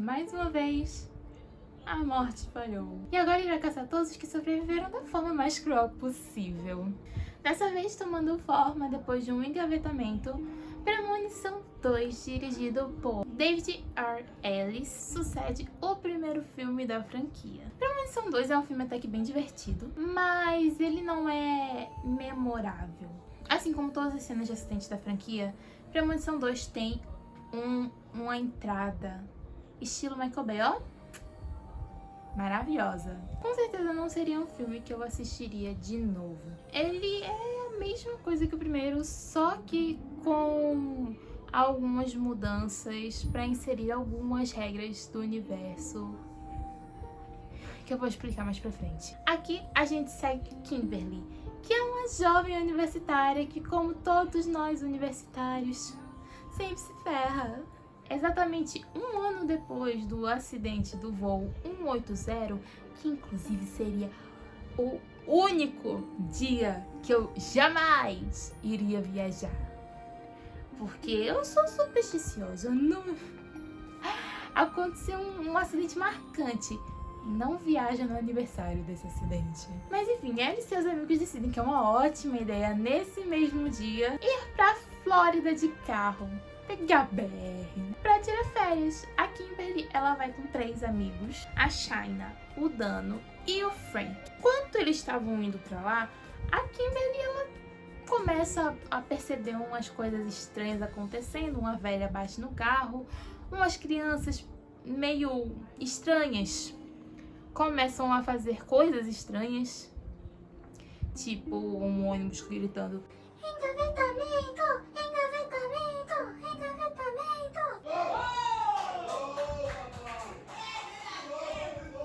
mais uma vez, a morte falhou. E agora ele vai caçar todos os que sobreviveram da forma mais cruel possível. Dessa vez tomando forma depois de um engavetamento, Premonição 2, dirigido por David R. Ellis, sucede o primeiro filme da franquia. Premonição 2 é um filme até que bem divertido, mas ele não é memorável. Assim como todas as cenas de acidente da franquia, Premonição 2 tem uma entrada estilo Michael Bay, ó, maravilhosa. Com certeza não seria um filme que eu assistiria de novo. Ele é a mesma coisa que o primeiro, só que com algumas mudanças para inserir algumas regras do universo que eu vou explicar mais pra frente. Aqui a gente segue Kimberly, que é uma jovem universitária que, como todos nós universitários, sempre se ferra. Exatamente um ano depois do acidente do voo 180, que inclusive seria o único dia que eu jamais iria viajar. Porque eu sou supersticiosa, não... Aconteceu um acidente marcante. Não viaja no aniversário desse acidente. Mas enfim, ela e seus amigos decidem que é uma ótima ideia, nesse mesmo dia, ir pra Flórida de carro, pegar BR, pra tirar férias. A Kimberly, ela vai com 3 amigos, a Shaina, o Dano e o Frank. Enquanto eles estavam indo pra lá, a Kimberly, ela começa a perceber umas coisas estranhas acontecendo. Uma velha bate no carro, umas crianças meio estranhas começam a fazer coisas estranhas, tipo um ônibus gritando engavetamento, engavetamento, engavetamento.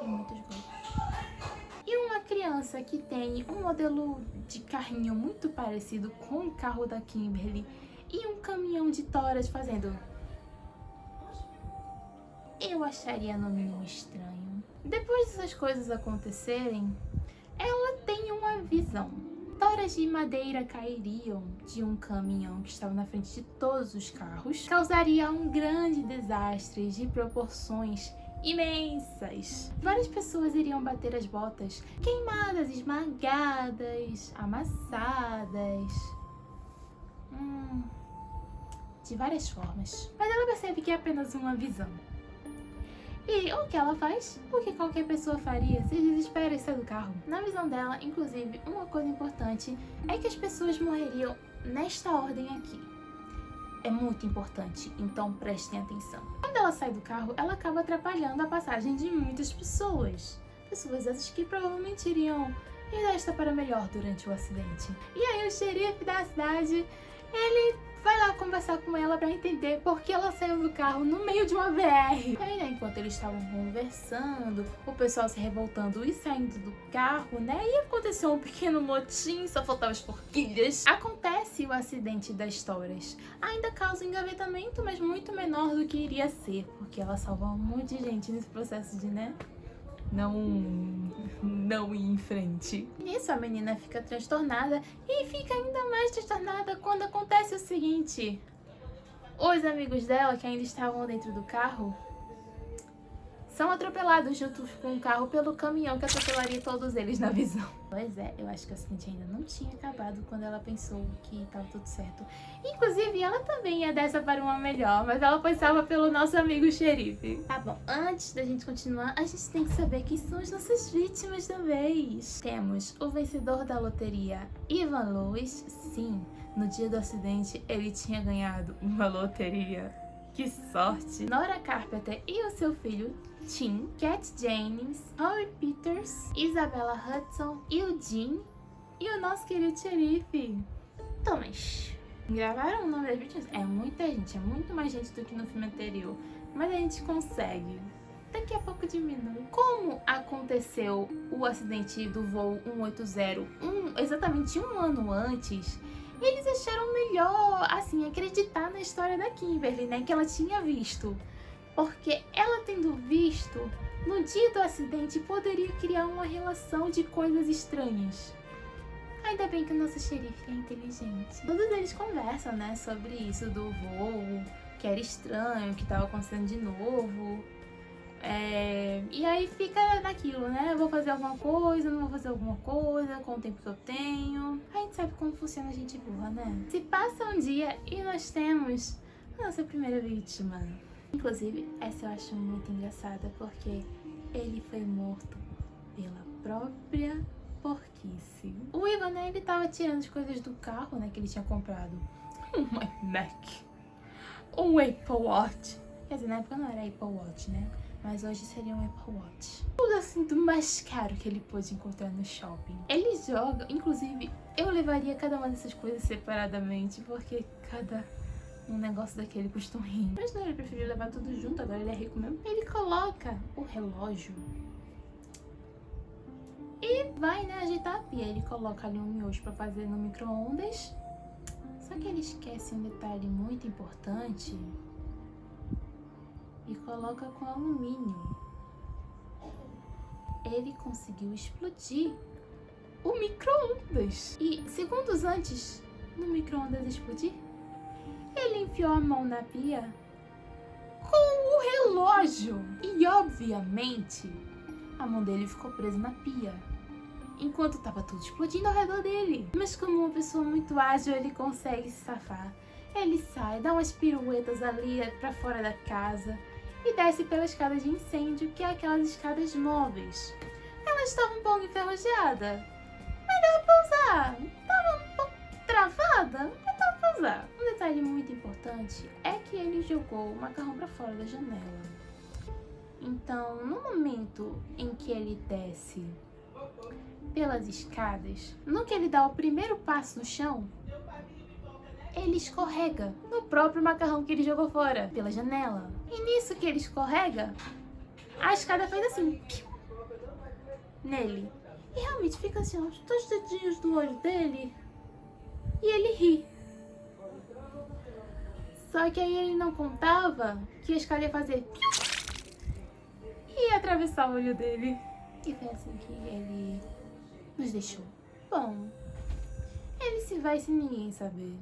E muitas coisas. E uma criança que tem um modelo de carrinho muito parecido com o carro da Kimberly e um caminhão de toras fazendo... Eu acharia no mínimo estranho. Depois dessas coisas acontecerem, ela tem uma visão. Toras de madeira cairiam de um caminhão que estava na frente de todos os carros. Causaria um grande desastre de proporções imensas. Várias pessoas iriam bater as botas, queimadas, esmagadas, amassadas. De várias formas. Mas ela percebe que é apenas uma visão. E o que ela faz? O que qualquer pessoa faria? Se desespera e sai do carro. Na visão dela, inclusive, uma coisa importante é que as pessoas morreriam nesta ordem aqui. É muito importante, então prestem atenção. Quando ela sai do carro, ela acaba atrapalhando a passagem de muitas pessoas. Pessoas essas que provavelmente iriam ir desta para melhor durante o acidente. E aí o xerife da cidade, ele vai lá conversar com ela pra entender por que ela saiu do carro no meio de uma BR. E aí, né, enquanto eles estavam conversando, o pessoal se revoltando e saindo do carro, né, e aconteceu um pequeno motim, só faltavam as forquilhas. Acontece o acidente das toras. Ainda causa engavetamento, mas muito menor do que iria ser, porque ela salva um monte de gente nesse processo de, né, não ir em frente. Nisso a menina fica transtornada e fica ainda mais transtornada quando acontece o seguinte: os amigos dela, que ainda estavam dentro do carro, são atropelados junto com o carro pelo caminhão que atropelaria todos eles na visão. Pois é, eu acho que o acidente ainda não tinha acabado quando ela pensou que estava tudo certo. Inclusive, ela também ia dessa para uma melhor, mas ela foi salva pelo nosso amigo xerife. Tá bom, antes da gente continuar, a gente tem que saber quem são as nossas vítimas da vez. Temos o vencedor da loteria, Ivan Lewis. Sim, no dia do acidente ele tinha ganhado uma loteria. Que sorte! Nora Carpenter e o seu filho Tim, Cat Jennings, Rory Peters, Isabella Hudson, Eugene e o nosso querido xerife, Thomas. Gravaram o nome das vítimas? É muita gente, é muito mais gente do que no filme anterior, mas a gente consegue. Daqui a pouco diminui. Como aconteceu o acidente do voo 180 exatamente um ano antes, eles acharam melhor, assim, acreditar na história da Kimberly, né, que ela tinha visto. Porque ela tendo visto, no dia do acidente, poderia criar uma relação de coisas estranhas. Ainda bem que o nosso xerife é inteligente. Todos eles conversam, né, sobre isso do voo, que era estranho, que estava acontecendo de novo. aí fica naquilo, né? Eu vou fazer alguma coisa, não vou fazer alguma coisa, com o tempo que eu tenho. A gente sabe como funciona a gente burra, né? Se passa um dia e nós temos a nossa primeira vítima. Inclusive, essa eu acho muito engraçada, porque ele foi morto pela própria porquice. O Ivan, né, ele tava tirando as coisas do carro, né, que ele tinha comprado. Um Mac, um Apple Watch. Quer dizer, na época não era Apple Watch, né? Mas hoje seria um Apple Watch. Tudo assim do mais caro que ele pôde encontrar no shopping. Ele joga, inclusive, eu levaria cada uma dessas coisas separadamente, porque cada um negócio daquele custa um rim. Mas não, ele preferiu levar tudo junto, agora ele é rico mesmo. Ele coloca o relógio e vai, né, ajeitar a pia. Ele coloca ali um miojo pra fazer no micro-ondas. Só que ele esquece um detalhe muito importante e coloca com alumínio. Ele conseguiu explodir o micro-ondas. E segundos antes do micro-ondas explodir, ele enfiou a mão na pia com o relógio. E obviamente a mão dele ficou presa na pia enquanto estava tudo explodindo ao redor dele. Mas como uma pessoa muito ágil, ele consegue se safar. Ele sai, dá umas piruetas ali pra fora da casa e desce pela escada de incêndio, que é aquelas escadas móveis. Ela estava um pouco enferrujada, mas dava pra usar. Tava um pouco travada, mas dava pra usar. Um detalhe muito importante é que ele jogou o macarrão pra fora da janela. Então, no momento em que ele desce pelas escadas, no que ele dá o primeiro passo no chão, ele escorrega no próprio macarrão que ele jogou fora, pela janela. E nisso que ele escorrega, a escada faz assim, piu, nele. E realmente fica assim, os dois dedinhos do olho dele, e ele ri. Só que aí ele não contava que a escada ia fazer piu, e ia atravessar o olho dele. E foi assim que ele nos deixou. Bom, ele se vai sem ninguém saber.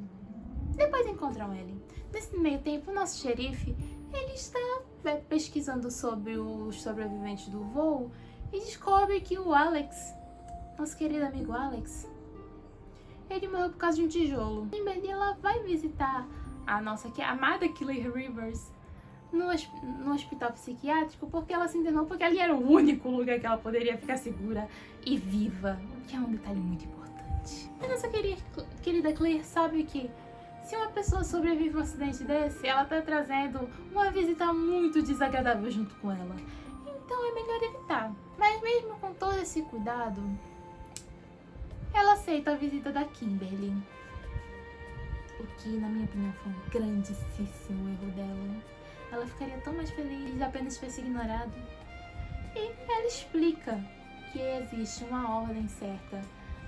Depois encontram ele. Nesse meio tempo, o nosso xerife, ele está pesquisando sobre os sobreviventes do voo e descobre que o Alex, nosso querido amigo Alex, ele morreu por causa de um tijolo. Em vez de ela vai visitar a nossa amada Killer Rivers no hospital psiquiátrico, porque ela se internou, porque ali era o único lugar que ela poderia ficar segura e viva, o que é um detalhe muito importante. A nossa querida Claire sabe que se uma pessoa sobrevive a um acidente desse, ela tá trazendo uma visita muito desagradável junto com ela. Então é melhor evitar. Mas mesmo com todo esse cuidado, ela aceita a visita da Kimberly. O que, na minha opinião, foi um grandíssimo erro dela. Ela ficaria tão mais feliz de apenas ter sido ignorado. E ela explica que existe uma ordem certa,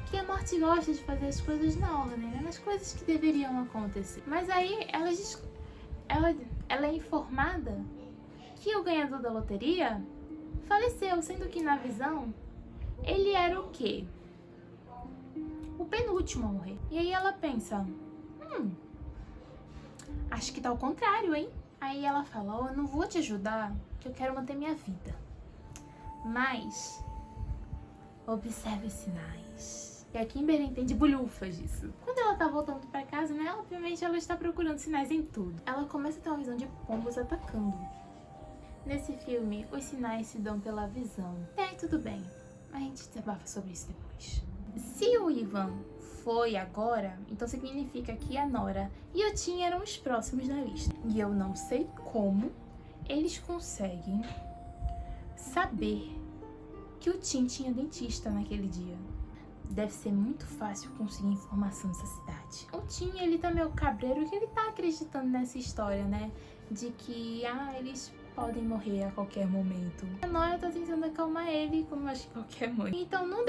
que a morte gosta de fazer as coisas na ordem, né? Nas coisas que deveriam acontecer. Mas aí ela é informada que o ganhador da loteria faleceu, sendo que na visão ele era o quê? O penúltimo a morrer. E aí ela pensa, acho que tá ao contrário, hein? Aí ela fala, eu não vou te ajudar, que eu quero manter minha vida. Mas observe os sinais. E a Kimberly entende bulhufas disso. Quando ela tá voltando pra casa, né, obviamente ela está procurando sinais em tudo. Ela começa a ter uma visão de pombos atacando. Nesse filme, os sinais se dão pela visão. E aí tudo bem, a gente desabafa sobre isso depois. Se o Ivan foi agora, então significa que a Nora e o Tim eram os próximos na lista. E eu não sei como eles conseguem saber que o Tim tinha dentista naquele dia. Deve ser muito fácil conseguir informação nessa cidade. O Tim, ele tá meio cabreiro, que ele tá acreditando nessa história, né? De que, eles podem morrer a qualquer momento. A Nora tá tentando acalmar ele, como eu acho que qualquer mãe. Então, no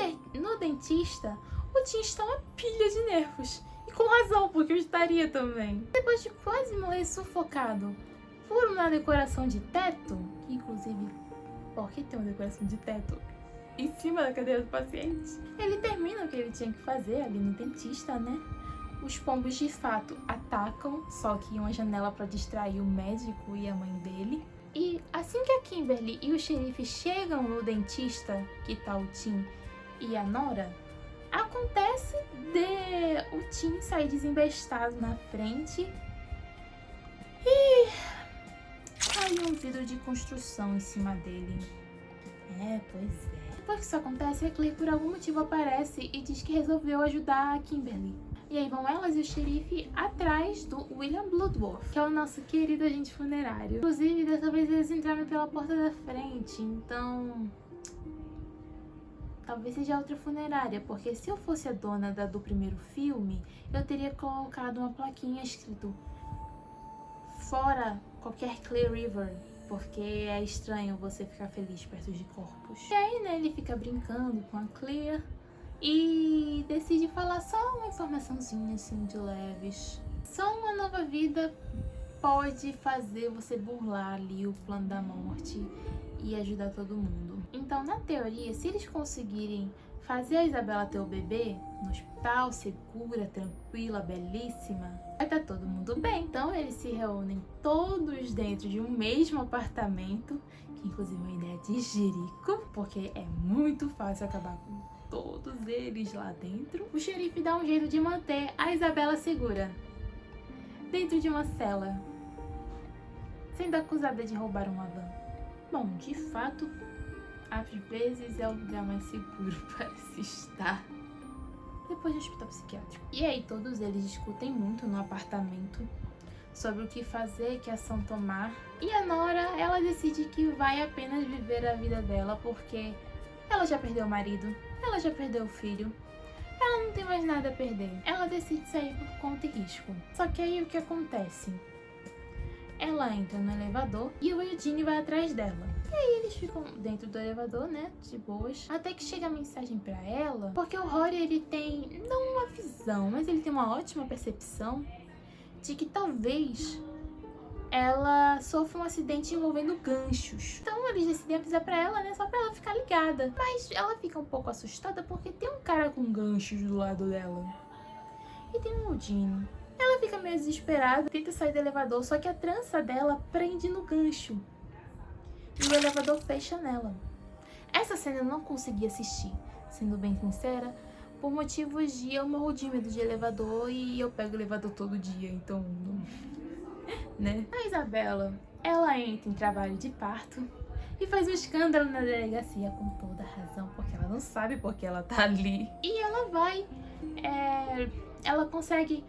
dentista, o Tim está uma pilha de nervos. E com razão, porque eu estaria também. Depois de quase morrer sufocado por uma decoração de teto, que inclusive, por que tem uma decoração de teto em cima da cadeira do paciente? Ele termina o que ele tinha que fazer ali no dentista, né? Os pombos de fato atacam, só que uma janela para distrair o médico e a mãe dele. E a Assim que a Kimberly e o xerife chegam no dentista, que tá o Tim e a Nora, acontece de o Tim sair desembestado na frente e cai um vidro de construção em cima dele. Pois é. Depois que isso acontece, a Claire por algum motivo aparece e diz que resolveu ajudar a Kimberly. E aí vão elas e o xerife atrás do William Bloodworth, que é o nosso querido agente funerário. Inclusive, dessa vez eles entraram pela porta da frente, então talvez seja outra funerária, porque se eu fosse a dona do primeiro filme, eu teria colocado uma plaquinha escrito fora qualquer Clear River, porque é estranho você ficar feliz perto de corpos. E aí, né, ele fica brincando com a Clear e decide falar só uma informaçãozinha assim de leves. Só uma nova vida pode fazer você burlar ali o plano da morte e ajudar todo mundo. Então, na teoria, se eles conseguirem fazer a Isabela ter o bebê no hospital, segura, tranquila, belíssima, vai estar todo mundo bem. Então, eles se reúnem todos dentro de um mesmo apartamento, que inclusive é uma ideia de jirico, porque é muito fácil acabar com todos eles lá dentro. O xerife dá um jeito de manter a Isabela segura dentro de uma cela, sendo acusada de roubar uma van. Bom, de fato, às vezes é o lugar mais seguro para se estar depois do hospital psiquiátrico. E aí todos eles discutem muito no apartamento sobre o que fazer, que ação tomar. E a Nora, ela decide que vai apenas viver a vida dela porque ela já perdeu o marido, ela já perdeu o filho, ela não tem mais nada a perder. Ela decide sair por conta e risco. Só que aí o que acontece? Ela entra no elevador e o Eugene vai atrás dela. E aí eles ficam dentro do elevador, né, de boas, até que chega a mensagem pra ela, porque o Rory, ele tem, não uma visão, mas ele tem uma ótima percepção de que talvez ela sofra um acidente envolvendo ganchos. Então eles decidem avisar pra ela, né, só pra ela ficar ligada. Mas ela fica um pouco assustada porque tem um cara com ganchos do lado dela. E tem um Eugene. Ela fica meio desesperada, tenta sair do elevador, só que a trança dela prende no gancho. E o elevador fecha nela. Essa cena eu não consegui assistir, sendo bem sincera, por motivos de eu morro de medo de elevador e eu pego o elevador todo dia, então não... né? A Isabela, ela entra em trabalho de parto e faz um escândalo na delegacia com toda razão, porque ela não sabe porque ela tá ali. E ela vai, ela consegue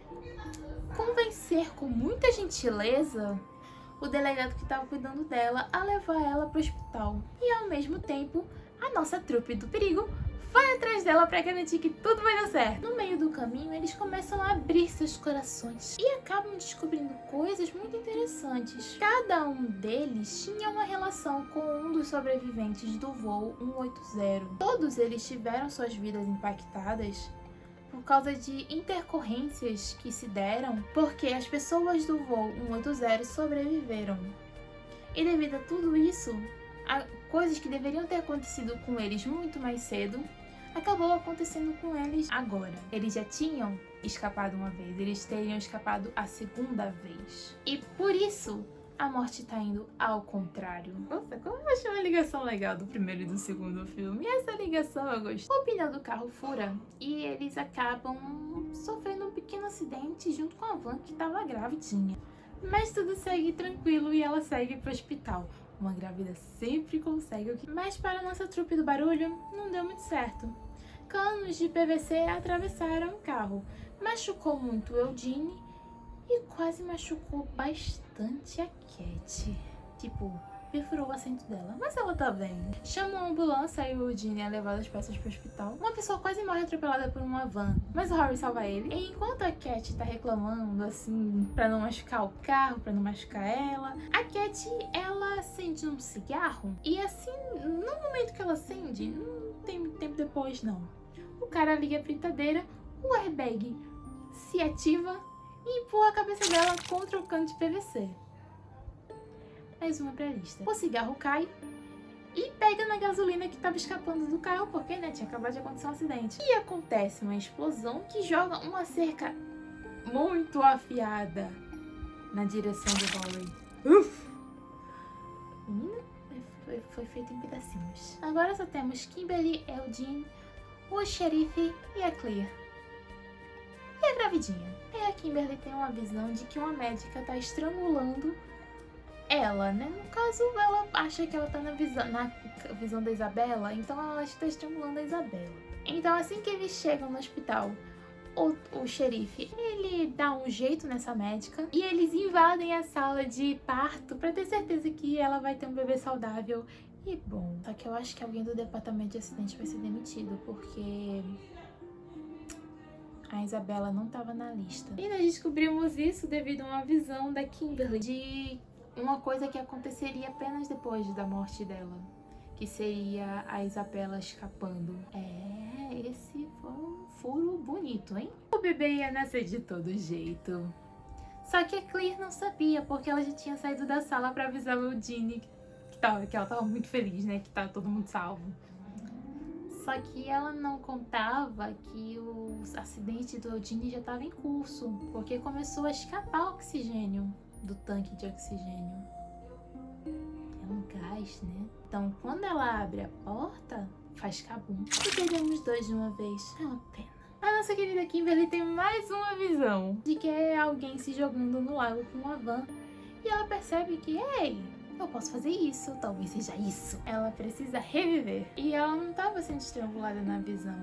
convencer com muita gentileza o delegado que estava cuidando dela a levar ela para o hospital. E ao mesmo tempo, a nossa trupe do perigo vai atrás dela para garantir que tudo vai dar certo. No meio do caminho, eles começam a abrir seus corações e acabam descobrindo coisas muito interessantes. Cada um deles tinha uma relação com um dos sobreviventes do voo 180. Todos eles tiveram suas vidas impactadas por causa de intercorrências que se deram porque as pessoas do voo 180 sobreviveram. E devido a tudo isso, coisas que deveriam ter acontecido com eles muito mais cedo, acabou acontecendo com eles agora. Eles já tinham escapado uma vez, eles teriam escapado a segunda vez. E por isso, a morte tá indo ao contrário. Nossa, como eu achei uma ligação legal do primeiro e do segundo filme. E essa ligação eu gostei. O pneu do carro fura e eles acabam sofrendo um pequeno acidente junto com a van que tava gravidinha. Mas tudo segue tranquilo e ela segue pro hospital. Uma grávida sempre consegue o que... Mas para a nossa trupe do barulho, não deu muito certo. Canos de PVC atravessaram o carro. Machucou muito o Eugene e quase machucou bastante a Cat. Tipo, perfurou o assento dela. Mas ela tá bem. Chamou a ambulância e o Eugene é levado as peças pro hospital. Uma pessoa quase morre atropelada por uma van, mas o Harry salva ele. E enquanto a Cat tá reclamando, assim, pra não machucar o carro, pra não machucar ela, a Cat, ela acende um cigarro. E assim, no momento que ela acende, não tem muito tempo depois, não. O cara liga a fritadeira, o airbag se ativa e empurra a cabeça dela contra o cano de PVC. Mais uma pra lista. O cigarro cai e pega na gasolina que estava escapando do carro, porque, né, tinha acabado de acontecer um acidente. E acontece uma explosão que joga uma cerca muito afiada na direção do Rory. Menina, foi feito em pedacinhos. Agora só temos Kimberly, Eugene, o xerife e a Claire. E a gravidinha. E a Kimberly tem uma visão de que uma médica tá estrangulando ela, né? No caso, ela acha que ela tá na visão da Isabela, então ela acha que tá estrangulando a Isabela. Então assim que eles chegam no hospital, o xerife, ele dá um jeito nessa médica e eles invadem a sala de parto pra ter certeza que ela vai ter um bebê saudável e bom. Só que eu acho que alguém do departamento de acidente vai ser demitido, porque a Isabela não estava na lista. E nós descobrimos isso devido a uma visão da Kimberly de uma coisa que aconteceria apenas depois da morte dela, que seria a Isabela escapando. Esse foi um furo bonito, hein? O bebê ia nascer de todo jeito. Só que a Claire não sabia, porque ela já tinha saído da sala pra avisar o Eugene que ela tava muito feliz, né? Que tava todo mundo salvo. Só que ela não contava que o acidente do Eugene já estava em curso, porque começou a escapar oxigênio do tanque de oxigênio. É um gás, né? Então, quando ela abre a porta, faz cabum. E perdemos dois de uma vez. É uma pena. A nossa querida Kimberly tem mais uma visão de que é alguém se jogando no lago com uma van. E ela percebe que, ei, eu posso fazer isso, talvez seja isso. Ela precisa reviver. E ela não estava sendo estrangulada na visão.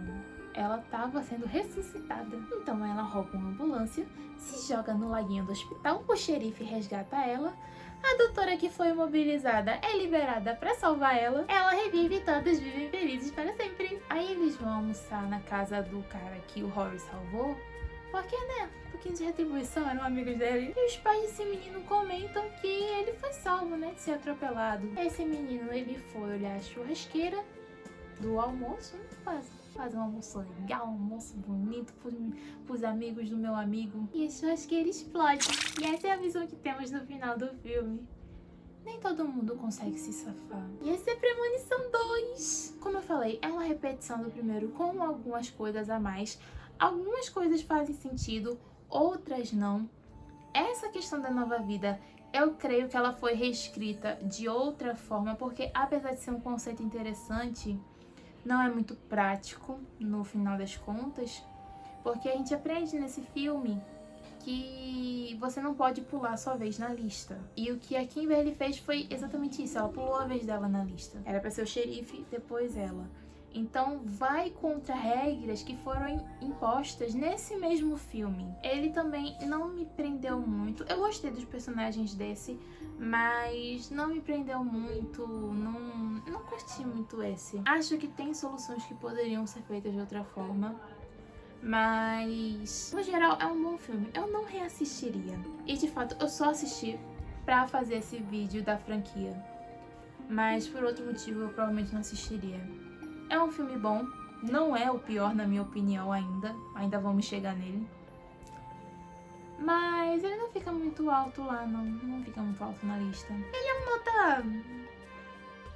Ela estava sendo ressuscitada. Então ela rouba uma ambulância, se joga no laguinho do hospital, o xerife resgata ela, a doutora que foi imobilizada é liberada para salvar ela, ela revive e todos vivem felizes para sempre. Aí eles vão almoçar na casa do cara que o Rory salvou, porque, né, um pouquinho de retribuição, eram amigos dele. E os pais desse menino comentam que ele foi salvo, né, de ser atropelado. Esse menino, ele foi olhar a churrasqueira do almoço, fazer um almoço legal, um almoço bonito pros amigos do meu amigo. E a churrasqueira explode. E essa é a visão que temos no final do filme. Nem todo mundo consegue se safar. E essa é Premonição 2. Como eu falei, é uma repetição do primeiro com algumas coisas a mais. Algumas coisas fazem sentido, outras não. Essa questão da nova vida, eu creio que ela foi reescrita de outra forma, porque apesar de ser um conceito interessante, não é muito prático no final das contas, porque a gente aprende nesse filme que você não pode pular a sua vez na lista. E o que a Kimberly fez foi exatamente isso, ela pulou a vez dela na lista. Era pra ser o xerife, depois ela. Então vai contra regras que foram impostas nesse mesmo filme. Ele também não me prendeu muito. Eu gostei dos personagens desse, mas não me prendeu muito. Não curti muito esse. Acho que tem soluções que poderiam ser feitas de outra forma, mas no geral é um bom filme. Eu não reassistiria. E de fato eu só assisti pra fazer esse vídeo da franquia, mas por outro motivo eu provavelmente não assistiria. É um filme bom, não é o pior na minha opinião ainda vamos chegar nele. Mas ele não fica muito alto lá, não fica muito alto na lista. Ele é uma nota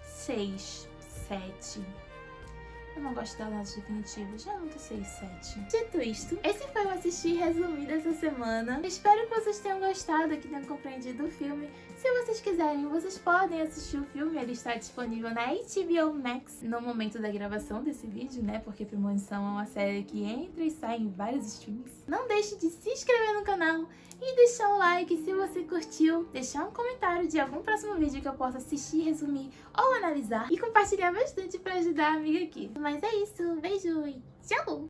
6, 7. Eu não gosto das notas definitivas, já nota 6, 7. Dito isto, esse foi o Assistir Resumido essa semana. Espero que vocês tenham gostado, que tenham compreendido o filme. Se vocês quiserem, vocês podem assistir o filme, ele está disponível na HBO Max no momento da gravação desse vídeo, né? Porque Premonição é uma série que entra e sai em vários streams. Não deixe de se inscrever no canal e deixar um like se você curtiu, deixar um comentário de algum próximo vídeo que eu possa assistir, resumir ou analisar e compartilhar bastante para ajudar a amiga aqui. Mas é isso, beijo e tchau!